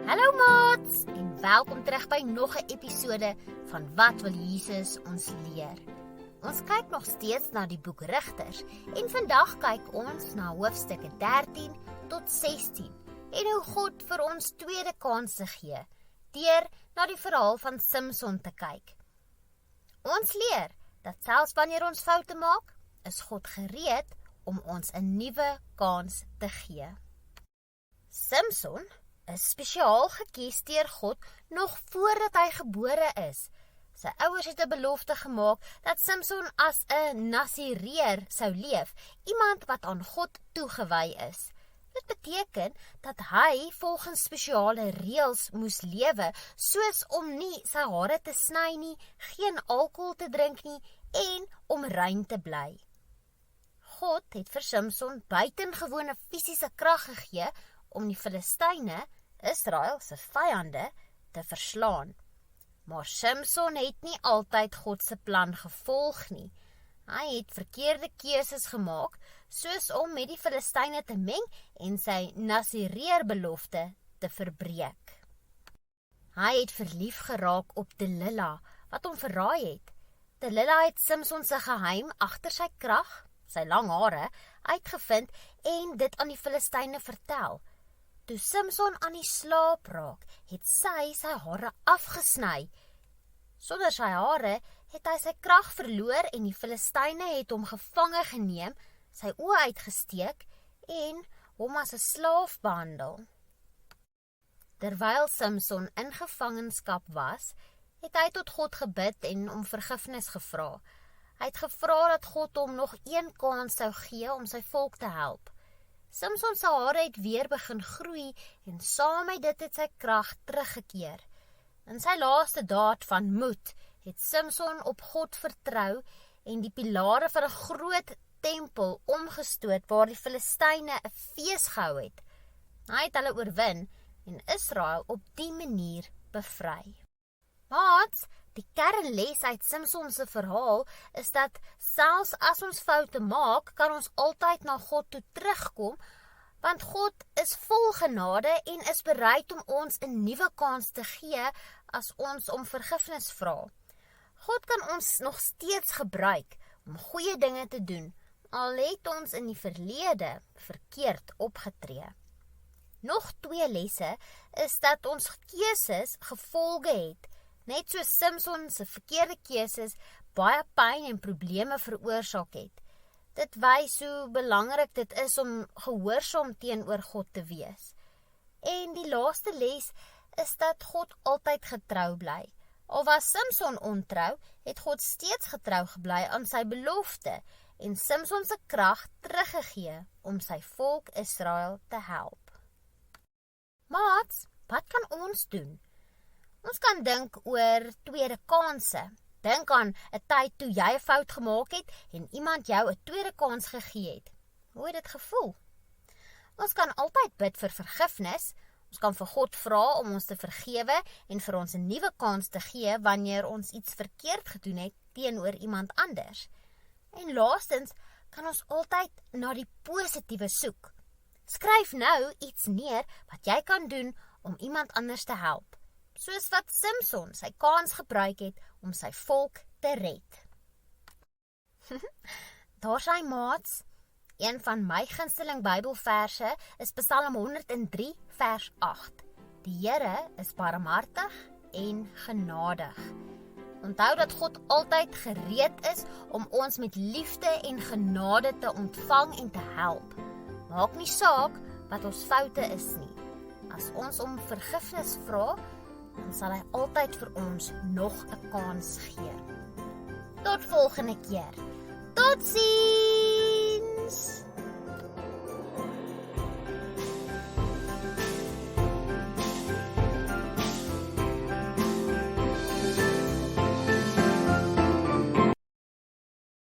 Hallo maats en welkom terug by nog 'n episode van Wat wil Jesus ons leer? Ons kyk nog steeds na die boek Rigters en vandag kyk ons na hoofstukke 13 tot 16 en hoe God vir ons tweede kanse gee deur na die verhaal van Samson te kyk. Ons leer dat selfs wanneer ons foute maak, is God gereed om ons 'n nuwe kans te gee. Samson is spesiaal gekies deur God nog voordat hy gebore is. Sy ouers het 'n belofte gemaak dat Samson as 'n Nasireer sou leef, iemand wat aan God toegewy is. Dit beteken dat hy volgens spesiale reëls moes lewe, soos om nie sy hare te sny nie, geen alkohol te drink nie en om rein te bly. God het vir Samson buitengewone fisiese krag gegee om die Filistyne, Israel se vyande, te verslaan. Maar Samson het nie altyd God se plan gevolg nie. Hy het verkeerde keuses gemaak, soos om met die Filistyne te meng en sy Nasireer belofte te verbreek. Hy het verlief geraak op Delila, wat hom verraai het. Delila het Samson se geheim agter sy krag, sy lang hare, uitgevind en dit aan die Filistyne vertel. Toe Samson aan die slaap raak, het sy hare afgesny. Sonder sy hare het hy sy krag verloor en die Filistyne het hom gevange geneem, sy oë uitgesteek en hom as 'n slaaf behandel. Terwyl Samson in gevangenskap was, het hy tot God gebid en om vergifnis gevra. Hy het gevra dat God hom nog een kans sou gee om sy volk te help. Samson se hare het weer begin groei en saam met dit het sy krag teruggekeer. In sy laaste daad van moed het Samson op God vertrou en die pilare van 'n groot tempel omgestoot waar die Filistyne 'n fees gehou het. Hy het hulle oorwin en Israel op die manier bevry. Maats, die kernles uit Samson se verhaal is dat selfs as ons foute maak, kan ons altyd na God toe terugkom, want God is vol genade en is bereid om ons 'n nuwe kans te gee as ons om vergifnis vra. God kan ons nog steeds gebruik om goeie dinge te doen, al het ons in die verlede verkeerd opgetree. Nog 2 lesse is dat ons keuses gevolge het. Net soos Samson se verkeerde keuses baie pyn en probleme veroorsaak het. Dit wys hoe belangrik dit is om gehoorsaam teenoor God te wees. En die laaste les is dat God altyd getrou bly. Al was Samson ontrou, het God steeds getrou gebly aan sy belofte en Samson se krag teruggegee om sy volk Israel te help. Maats, wat kan ons doen? Ons kan dink oor tweede kanse. Dink aan 'n tyd toe jy 'n fout gemaak het en iemand jou 'n tweede kans gegee het. Hoe het dit gevoel? Ons kan altyd bid vir vergifnis. Ons kan vir God vra om ons te vergewe en vir ons 'n nuwe kans te gee wanneer ons iets verkeerd gedoen het teenoor iemand anders. En laastens kan ons altyd na die positiewe soek. Skryf nou iets neer wat jy kan doen om iemand anders te help, soos wat Samson sy kans gebruik het om sy volk te red. Daar sy maats, een van my gunsteling Bybelverse is Psalm 103 vers 8. Die Here is barmhartig en genadig. Onthou dat God altyd gereed is om ons met liefde en genade te ontvang en te help. Maak nie saak wat ons foute is nie. As ons om vergifnis vra, dan sal hy altyd vir ons nog 'n kans gee. Tot volgende keer. Totsiens!